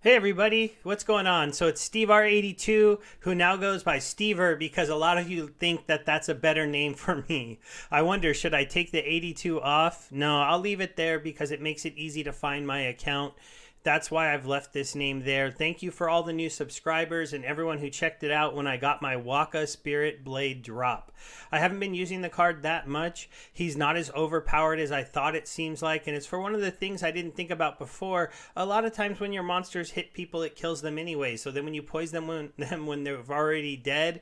Hey everybody, what's going on? So it's Steve R82, who now goes by Stever because a lot of you think that that's a better name for me. I wonder, should I take the 82 off? No, I'll leave it there because it makes it easy to find my account. That's why I've left this name there. Thank you for all the new subscribers and everyone who checked it out when I got my Waka Spirit Blade drop. I haven't been using the card that much. He's not as overpowered as I thought it seems like, and it's for one of the things I didn't think about before. A lot of times when your monsters hit people, it kills them anyway, so then when you poison them when they're already dead,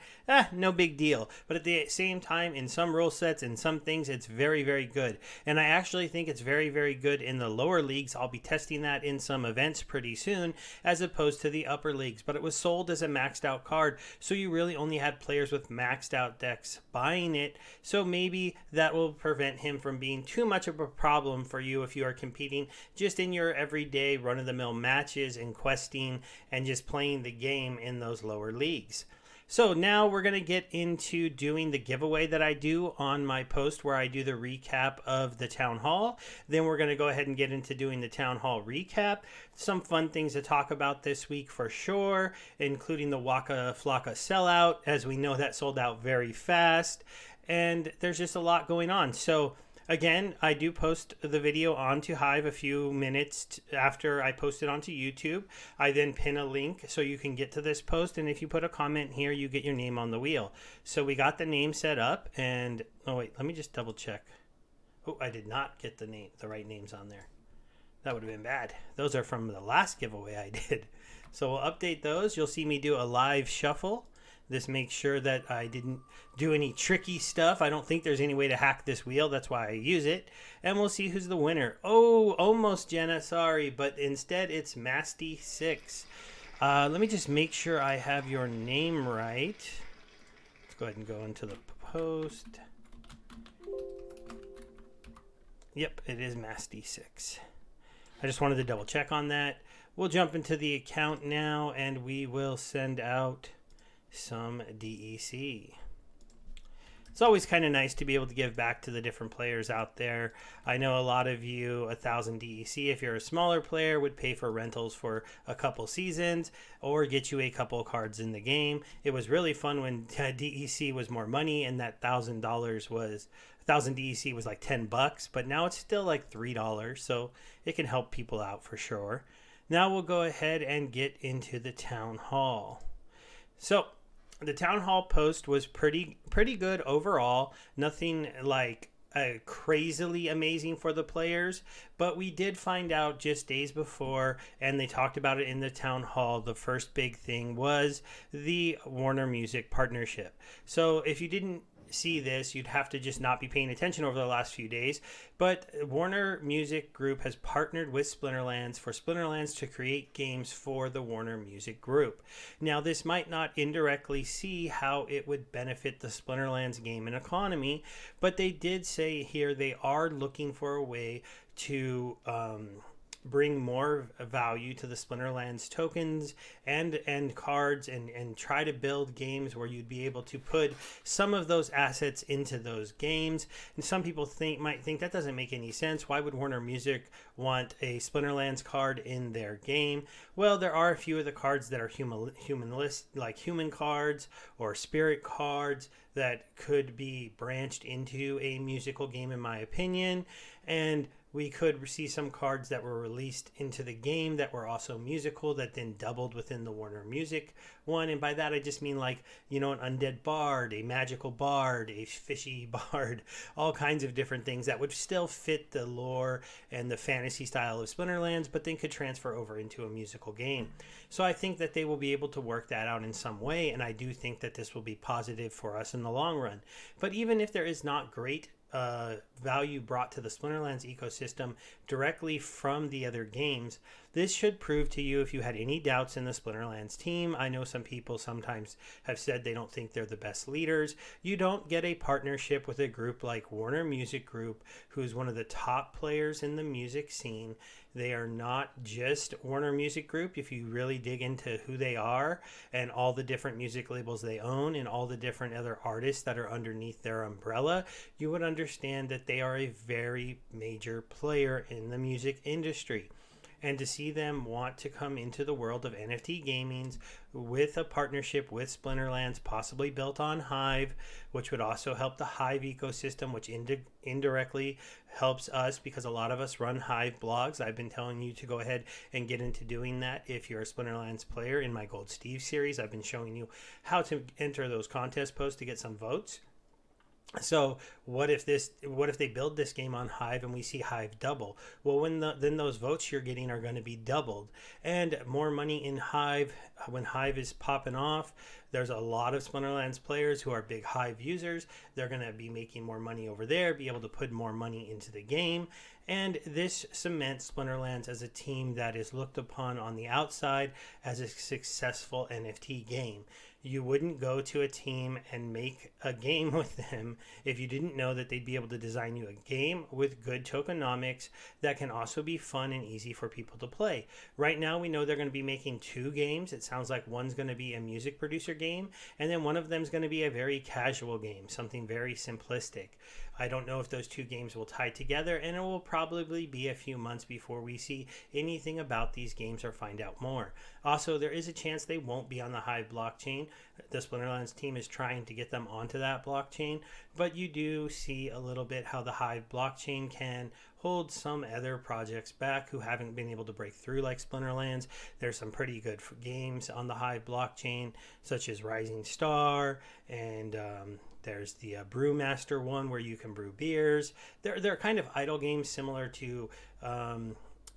no big deal. But at the same time, in some rule sets and some things, it's very, very good. And I actually think it's very, very good in the lower leagues. I'll be testing that in some events pretty soon as opposed to the upper leagues, but it was sold as a maxed out card, so you really only had players with maxed out decks buying it, so maybe that will prevent him from being too much of a problem for you if you are competing just in your everyday run-of-the-mill matches and questing and just playing the game in those lower leagues. So now we're going to get into doing the giveaway that I do on my post where I do the recap of the town hall. Then we're going to go ahead and get into doing the town hall recap. Some fun things to talk about this week for sure, including the Waka sellout, as we know that sold out very fast. And there's just a lot going on. So again, I do post the video onto Hive a few minutes after I post it onto YouTube. I then pin a link so you can get to this post, and if you put a comment here, you get your name on the wheel. So we got the name set up, and oh wait, let me just double check. Oh, I did not get the right names on there. That would have been bad. Those are from the last giveaway I did. So we'll update those. You'll see me do a live shuffle. This makes sure that I didn't do any tricky stuff. I don't think there's any way to hack this wheel. That's why I use it. And we'll see who's the winner. Oh, almost Jenna. Sorry. But instead, it's Masty6. Let me just make sure I have your name right. Let's go ahead and go into the post. Yep, it is Masty6. I just wanted to double check on that. We'll jump into the account now, and we will send out some DEC. It's always kind of nice to be able to give back to the different players out there. I know a lot of you, 1,000 DEC, if you're a smaller player, would pay for rentals for a couple seasons or get you a couple cards in the game. It was really fun when DEC was more money and that $1,000 was 1,000 DEC was like 10 bucks, but now it's still like $3, so it can help people out for sure. Now we'll go ahead and get into the town hall. So the town hall post was pretty good overall. Nothing like crazily amazing for the players, but we did find out just days before, and they talked about it in the town hall. The first big thing was the Warner Music partnership. So if you didn't see this, you'd have to just not be paying attention over the last few days, but Warner Music Group has partnered with Splinterlands for Splinterlands to create games for the Warner Music Group. Now this might not indirectly see how it would benefit the Splinterlands game and economy, but they did say here they are looking for a way to bring more value to the Splinterlands tokens and cards and try to build games where you'd be able to put some of those assets into those games. And some people might think that doesn't make any sense. Why would Warner Music want a Splinterlands card in their game? Well, there are a few of the cards that are human cards or spirit cards that could be branched into a musical game, in my opinion. And we could see some cards that were released into the game that were also musical that then doubled within the Warner Music one. And by that, I just mean like, an undead bard, a magical bard, a fishy bard, all kinds of different things that would still fit the lore and the fantasy style of Splinterlands, but then could transfer over into a musical game. So I think that they will be able to work that out in some way. And I do think that this will be positive for us in the long run. But even if there is not great value brought to the Splinterlands ecosystem directly from the other games, this should prove to you if you had any doubts in the Splinterlands team. I know some people sometimes have said they don't think they're the best leaders. You don't get a partnership with a group like Warner Music Group, who's one of the top players in the music scene. They are not just Warner Music Group. If you really dig into who they are and all the different music labels they own and all the different other artists that are underneath their umbrella, you would understand that they are a very major player in the music industry. and to see them want to come into the world of NFT gaming with a partnership with Splinterlands, possibly built on Hive, which would also help the Hive ecosystem, which indirectly helps us because a lot of us run Hive blogs. I've been telling you to go ahead and get into doing that if you're a Splinterlands player. In my Gold Steve series, I've been showing you how to enter those contest posts to get some votes. So what if they build this game on Hive and we see Hive double? Well, then those votes you're getting are going to be doubled, and more money in Hive. When Hive is popping off, there's a lot of Splinterlands players who are big Hive users. They're going to be making more money over there, be able to put more money into the game, and this cements Splinterlands as a team that is looked upon on the outside as a successful NFT game. You wouldn't go to a team and make a game with them if you didn't know that they'd be able to design you a game with good tokenomics that can also be fun and easy for people to play. Right now, we know they're going to be making 2 games. It sounds like one's going to be a music producer game, and then one of them is going to be a very casual game, something very simplistic. I don't know if those 2 games will tie together, and it will probably be a few months before we see anything about these games or find out more. Also, there is a chance they won't be on the Hive blockchain. The Splinterlands team is trying to get them onto that blockchain, but you do see a little bit how the Hive blockchain can hold some other projects back who haven't been able to break through like Splinterlands. There's some pretty good games on the Hive blockchain, such as Rising Star, and there's the Brewmaster one where you can brew beers. They're kind of idle games similar to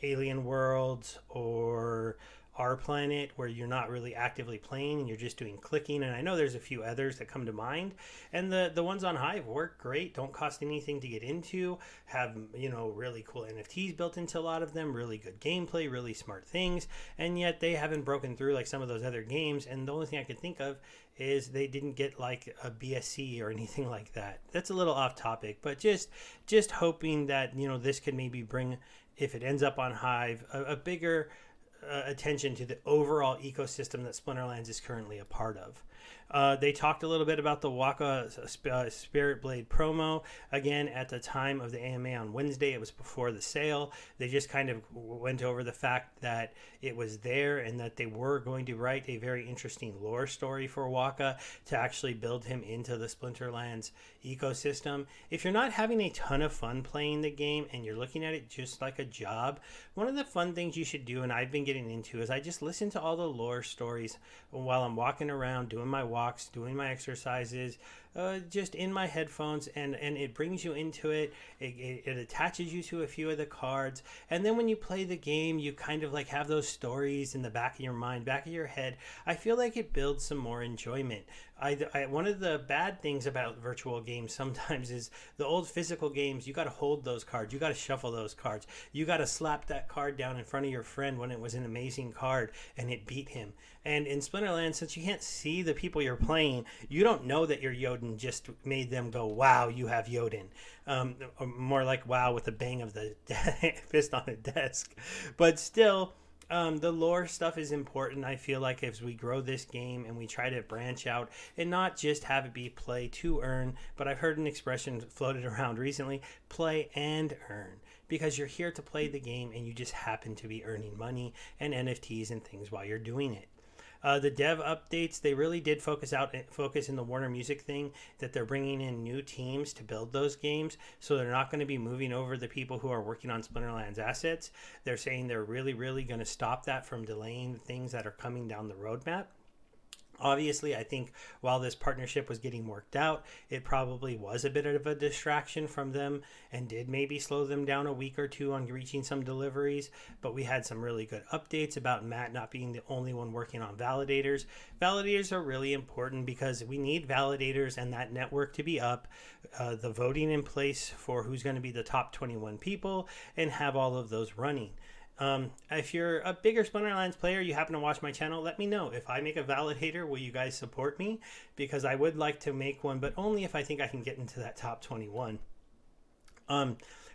Alien Worlds or Our Planet, where you're not really actively playing and you're just doing clicking. And I know there's a few others that come to mind. And the ones on Hive work great, don't cost anything to get into, have, really cool NFTs built into a lot of them, really good gameplay, really smart things. And yet they haven't broken through like some of those other games. And the only thing I could think of is they didn't get like a BSC or anything like that. That's a little off topic, but just hoping that, this could maybe bring, if it ends up on Hive, a bigger attention to the overall ecosystem that Splinterlands is currently a part of. They talked a little bit about the Waka Spirit Blade promo. Again, at the time of the AMA on Wednesday, it was before the sale. They just kind of went over the fact that it was there and that they were going to write a very interesting lore story for Waka to actually build him into the Splinterlands ecosystem. If you're not having a ton of fun playing the game and you're looking at it just like a job, one of the fun things you should do, and I've been getting into, is I just listen to all the lore stories while I'm walking around, doing my walks, doing my exercises, just in my headphones, and it brings you into it. It attaches you to a few of the cards, and then when you play the game, you kind of like have those stories in the back of your mind, back of your head. I feel like it builds some more enjoyment. One of the bad things about virtual games sometimes is the old physical games, you got to hold those cards, you got to shuffle those cards, you got to slap that card down in front of your friend when it was an amazing card and it beat him. And in Splinterlands, since you can't see the people you're playing, you don't know that your Jotun just made them go, wow, you have Jotun. More like wow with the bang of the fist on the desk. But still, the lore stuff is important. I feel like as we grow this game and we try to branch out and not just have it be play to earn, but I've heard an expression floated around recently, play and earn. Because you're here to play the game and you just happen to be earning money and NFTs and things while you're doing it. The dev updates, they really did focus in the Warner Music thing, that they're bringing in new teams to build those games, so they're not going to be moving over the people who are working on Splinterlands assets. They're saying they're really, really going to stop that from delaying things that are coming down the roadmap. Obviously, I think while this partnership was getting worked out, it probably was a bit of a distraction from them and did maybe slow them down a week or two on reaching some deliveries. But we had some really good updates about Matt not being the only one working on validators. Validators are really important because we need validators and that network to be up, the voting in place for who's going to be the top 21 people, and have all of those running. If you're a bigger Splinterlands player, you happen to watch my channel, let me know. If I make a validator, will you guys support me? Because I would like to make one, but only if I think I can get into that top 21.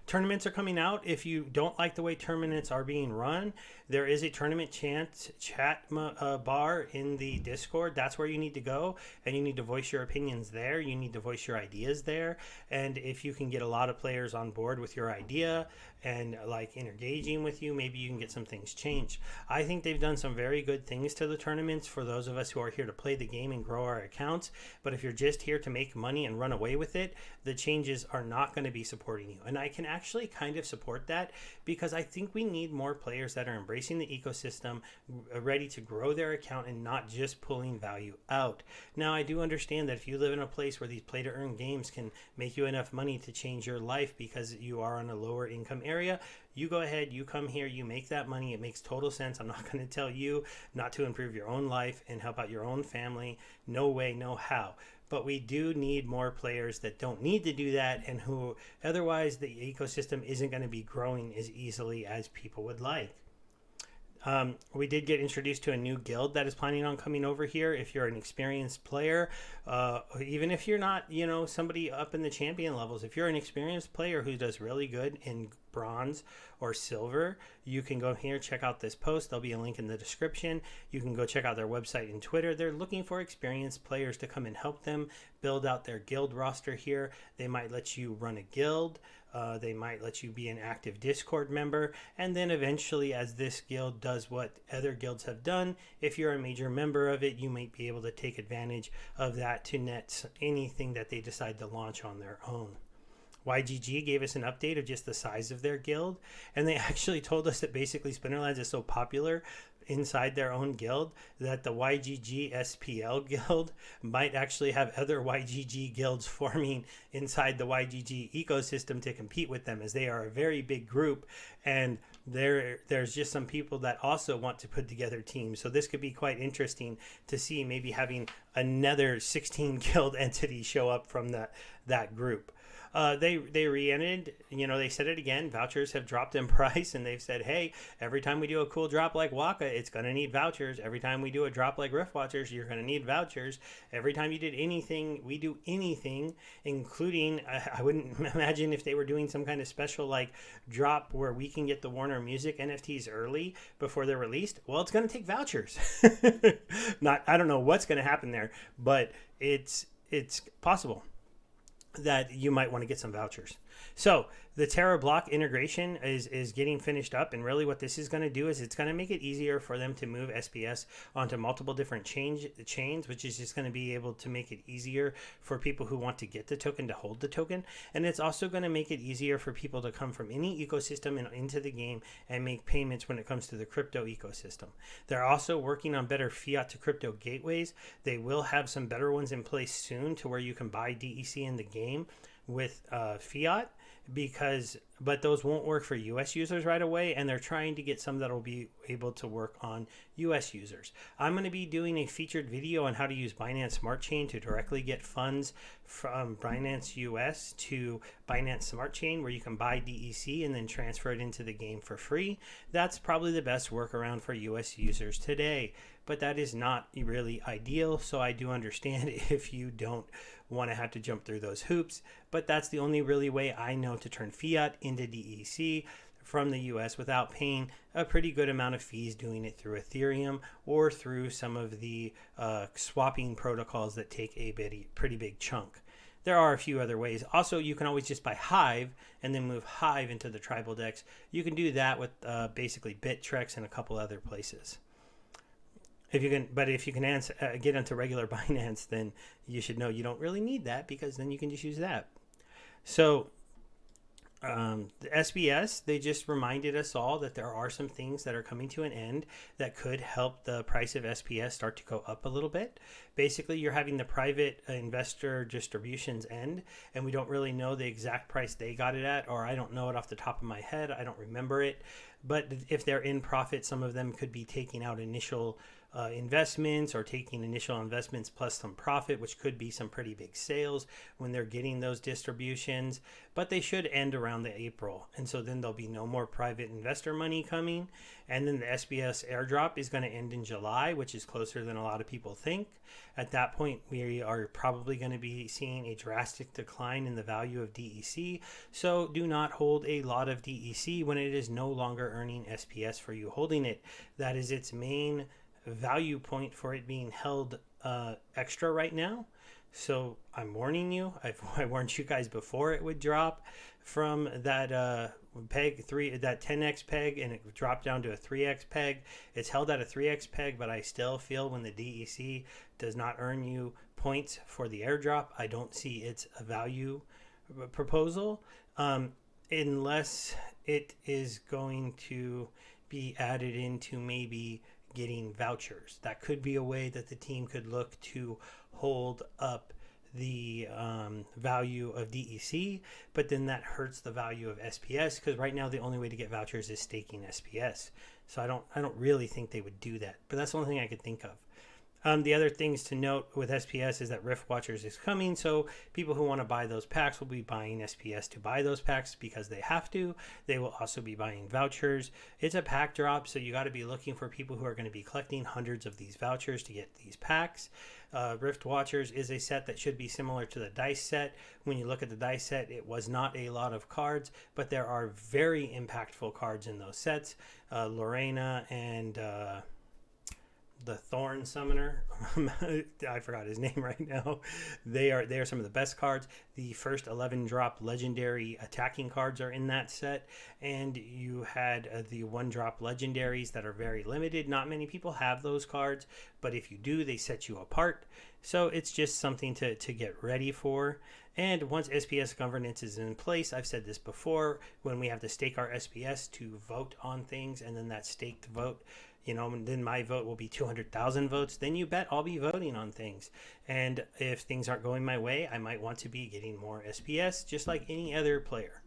Tournaments are coming out. If you don't like the way tournaments are being run, there is a tournament chat bar in the Discord. That's where you need to go, and you need to voice your opinions there. You need to voice your ideas there. And if you can get a lot of players on board with your idea and like engaging with you, maybe you can get some things changed. I think they've done some very good things to the tournaments for those of us who are here to play the game and grow our accounts. But if you're just here to make money and run away with it, the changes are not going to be supporting you. And I can actually kind of support that, because I think we need more players that are embracing the ecosystem, ready to grow their account and not just pulling value out. Now, I do understand that if you live in a place where these play to earn games can make you enough money to change your life because you are on a lower income area, you go ahead, you come here, you make that money. It makes total sense. I'm not going to tell you not to improve your own life and help out your own family. No way, no how. But we do need more players that don't need to do that, and who otherwise the ecosystem isn't going to be growing as easily as people would like. We did get introduced to a new guild that is planning on coming over here. If you're an experienced player, even if you're not, somebody up in the champion levels, if you're an experienced player who does really good in bronze or silver, you can go here, check out this post. There'll be a link in the description. You can go check out their website and Twitter. They're looking for experienced players to come and help them build out their guild roster here. They might let you run a guild. They might let you be an active Discord member, and then eventually, as this guild does what other guilds have done, if you're a major member of it, you might be able to take advantage of that to net anything that they decide to launch on their own. YGG gave us an update of just the size of their guild, and they actually told us that basically Splinterlands is so popular inside their own guild that the YGG SPL guild might actually have other YGG guilds forming inside the YGG ecosystem to compete with them, as they are a very big group, and there's just some people that also want to put together teams. So this could be quite interesting to see, maybe having another 16 guild entity show up from that group. They re-ended, they said it again, vouchers have dropped in price, and they've said, hey, every time we do a cool drop like Waka, it's going to need vouchers. Every time we do a drop like Rift Watchers, you're going to need vouchers. Every time you did anything, we do anything, including, I wouldn't imagine if they were doing some kind of special like drop where we can get the Warner Music NFTs early before they're released. Well, it's going to take vouchers. I don't know what's going to happen there, but it's possible that you might want to get some vouchers. So the TeraBLock integration is getting finished up, and really what this is going to do is it's going to make it easier for them to move SPS onto multiple different chains, which is just going to be able to make it easier for people who want to get the token to hold the token. And it's also going to make it easier for people to come from any ecosystem and into the game and make payments when it comes to the crypto ecosystem. They're also working on better fiat to crypto gateways. They will have some better ones in place soon to where you can buy DEC in the game with fiat, but those won't work for US users right away, and they're trying to get some that will be able to work on US users. I'm going to be doing a featured video on how to use Binance Smart Chain to directly get funds from Binance US to Binance Smart Chain, where you can buy DEC and then transfer it into the game for free. That's probably the best workaround for US users today, but that is not really ideal, so I do understand if you don't want to have to jump through those hoops, but that's the only really way I know to turn fiat into DEC from the US without paying a pretty good amount of fees doing it through Ethereum or through some of the swapping protocols that take a pretty big chunk. There are a few other ways. Also, you can always just buy Hive and then move Hive into the tribal DEX. You can do that with basically Bittrex and a couple other places. If you can get into regular Binance, then you should know you don't really need that, because then you can just use that. So the SPS, they just reminded us all that there are some things that are coming to an end that could help the price of SPS start to go up a little bit. Basically, you're having the private investor distributions end, and we don't really know the exact price they got it at, or I don't know it off the top of my head. I don't remember it. But if they're in profit, some of them could be taking out initial investments or taking initial investments plus some profit, which could be some pretty big sales when they're getting those distributions. But they should end around the April. And so then there'll be no more private investor money coming. And then the SPS airdrop is going to end in July, which is closer than a lot of people think. At that point, we are probably going to be seeing a drastic decline in the value of DEC. So do not hold a lot of DEC when it is no longer earning SPS for you holding it. That is its main value point for it being held extra right now. So I'm warning you. I warned you guys before it would drop from that peg 3, that 10x peg, and it dropped down to a 3x peg. It's held at a 3x peg, but I still feel when the DEC does not earn you points for the airdrop, I don't see its value proposal unless it is going to be added into maybe getting vouchers. That could be a way that the team could look to hold up the value of DEC, but then that hurts the value of SPS, because right now the only way to get vouchers is staking SPS. So I don't really think they would do that, but that's the only thing I could think of. The other things to note with SPS is that Rift Watchers is coming, so people who want to buy those packs will be buying SPS to buy those packs because they have to. They will also be buying vouchers. It's a pack drop, so you got to be looking for people who are going to be collecting hundreds of these vouchers to get these packs. Rift Watchers is a set that should be similar to the dice set. When you look at the dice set, it was not a lot of cards, but there are very impactful cards in those sets. Lorena and the Thorn Summoner, I forgot his name right now. They are some of the best cards. The first 11 drop legendary attacking cards are in that set, and you had the 1 drop legendaries that are very limited. Not many people have those cards, but if you do, they set you apart. So it's just something to get ready for. And once SPS governance is in place, I've said this before, when we have to stake our SPS to vote on things, and then that staked vote, then my vote will be 200,000 votes, then you bet I'll be voting on things. And if things aren't going my way, I might want to be getting more SPS, just like any other player.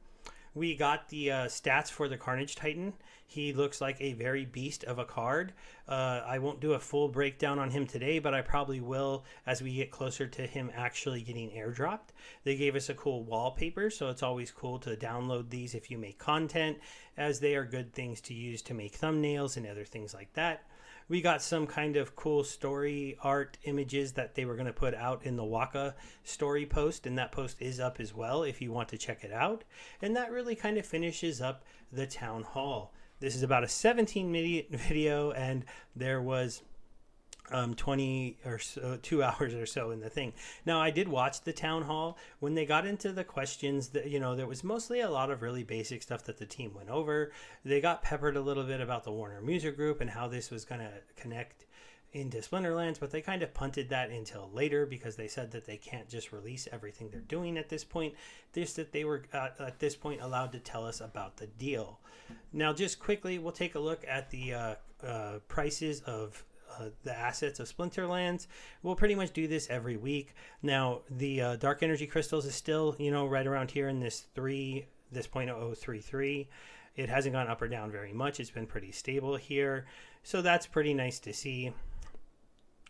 We got the stats for the Carnage Titan. He looks like a very beast of a card. I won't do a full breakdown on him today, but I probably will as we get closer to him actually getting airdropped. They gave us a cool wallpaper, so it's always cool to download these if you make content, as they are good things to use to make thumbnails and other things like that. We got some kind of cool story art images that they were going to put out in the Waka story post, and that post is up as well if you want to check it out. And that really kind of finishes up the town hall. This is about a 17-minute video, and there was 20 or so, 2 hours or so in the thing. Now, I did watch the town hall. When they got into the questions, that there was mostly a lot of really basic stuff that the team went over. They got peppered a little bit about the Warner Music Group and how this was going to connect into Splinterlands, but they kind of punted that until later because they said that they can't just release everything they're doing at this point. That they were at this point allowed to tell us about the deal. Now, just quickly, we'll take a look at the prices of the assets of Splinterlands. We'll pretty much do this every week. Now, the Dark Energy Crystals is still, right around here in this 0.0033. It hasn't gone up or down very much. It's been pretty stable here. So that's pretty nice to see.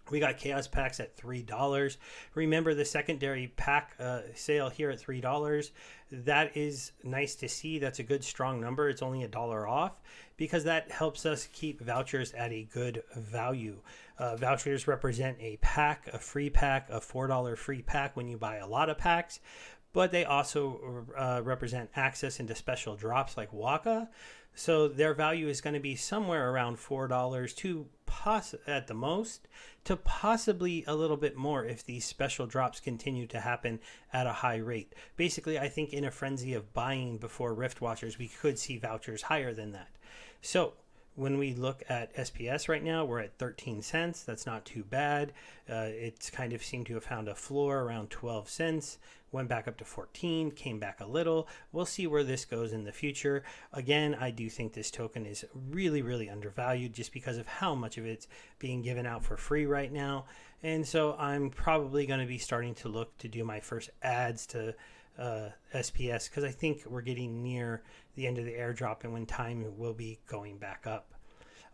We got Chaos Packs at $3. Remember the secondary pack sale here at $3. That is nice to see. That's a good strong number. It's only $1 off because that helps us keep vouchers at a good value. Vouchers represent a pack, a free pack, a $4 free pack when you buy a lot of packs. But they also represent access into special drops like Waka. So their value is going to be somewhere around $4 to at the most, to possibly a little bit more if these special drops continue to happen at a high rate. Basically, I think in a frenzy of buying before Rift Watchers, we could see vouchers higher than that. So when we look at SPS right now, we're at 13 cents. That's not too bad. It's kind of seemed to have found a floor around 12 cents. Went back up to 14, came back a little. We'll see where this goes in the future. Again, I do think this token is really, really undervalued just because of how much of it's being given out for free right now. And so I'm probably going to be starting to look to do my first ads to SPS because I think we're getting near the end of the airdrop and when time will be going back up.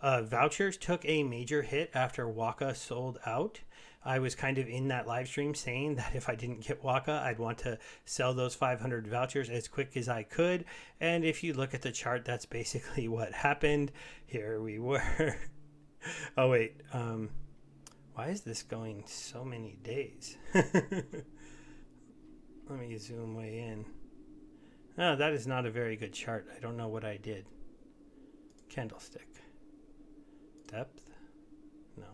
Vouchers took a major hit after Waka sold out. I was kind of in that live stream saying that if I didn't get Waka, I'd want to sell those 500 vouchers as quick as I could. And if you look at the chart, that's basically what happened. Here we were. Oh, wait. Why is this going so many days? Let me zoom way in. Oh, that is not a very good chart. I don't know what I did. Candlestick. Depth? No.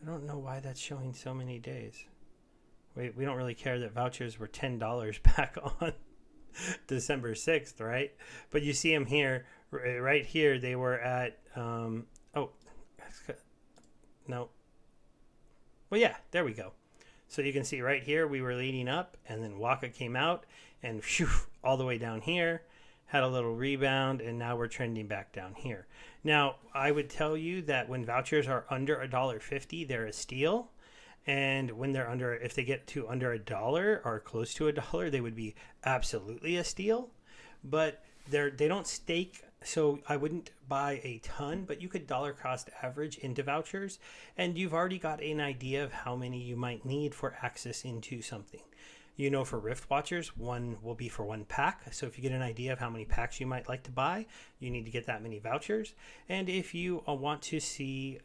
I don't know why that's showing so many days. Wait, we don't really care that vouchers were $10 back on December 6th, right? But you see them here, right here, they were at, oh, no. Well, yeah, there we go. So you can see right here, we were leading up, and then Waka came out, and whew, all the way down here, had a little rebound, and now we're trending back down here. Now, I would tell you that when vouchers are under $1.50, they're a steal. And when they're under, if they get to under $1 or close to $1, they would be absolutely a steal. But they don't stake, so I wouldn't buy a ton, but you could dollar cost average into vouchers, and you've already got an idea of how many you might need for access into something. You know, for Rift Watchers, one will be for one pack. So if you get an idea of how many packs you might like to buy, you need to get that many vouchers. And if you want to see,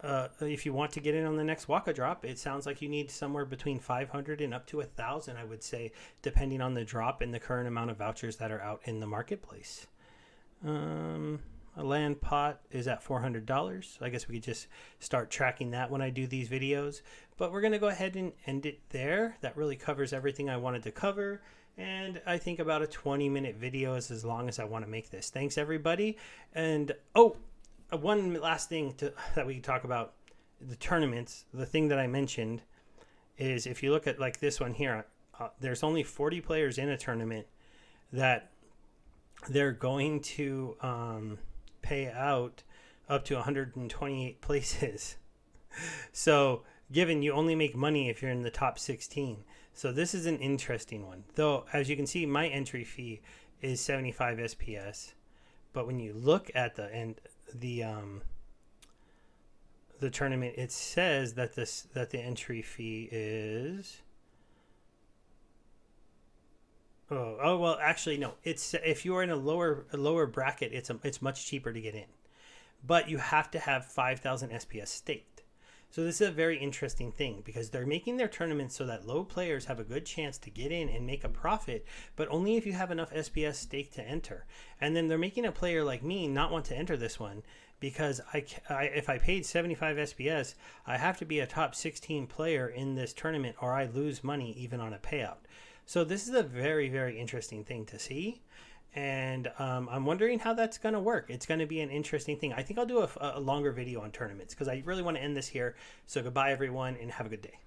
if you want to get in on the next Waka drop, it sounds like you need somewhere between 500 and up to 1,000, I would say, depending on the drop and the current amount of vouchers that are out in the marketplace. A land pot is at $400. I guess we could just start tracking that when I do these videos. But we're going to go ahead and end it there. That really covers everything I wanted to cover. And I think about a 20-minute video is as long as I want to make this. Thanks, everybody. And, oh, one last thing that we can talk about, the tournaments. The thing that I mentioned is if you look at like this one here, there's only 40 players in a tournament that they're going to pay out up to 128 places. So given you only make money if you're in the top 16. So this is an interesting one. Though, as you can see, my entry fee is 75 SPS. But when you look at the tournament, it says that the entry fee is oh well, actually no, it's if you are in a lower bracket, it's much cheaper to get in, but you have to have 5,000 SPS staked. So this is a very interesting thing because they're making their tournaments so that low players have a good chance to get in and make a profit, but only if you have enough SPS staked to enter. And then they're making a player like me not want to enter this one because if I paid 75 SPS, I have to be a top 16 player in this tournament or I lose money even on a payout. So this is a very, very interesting thing to see. And I'm wondering how that's going to work. It's going to be an interesting thing. I think I'll do a longer video on tournaments because I really want to end this here. So goodbye, everyone, and have a good day.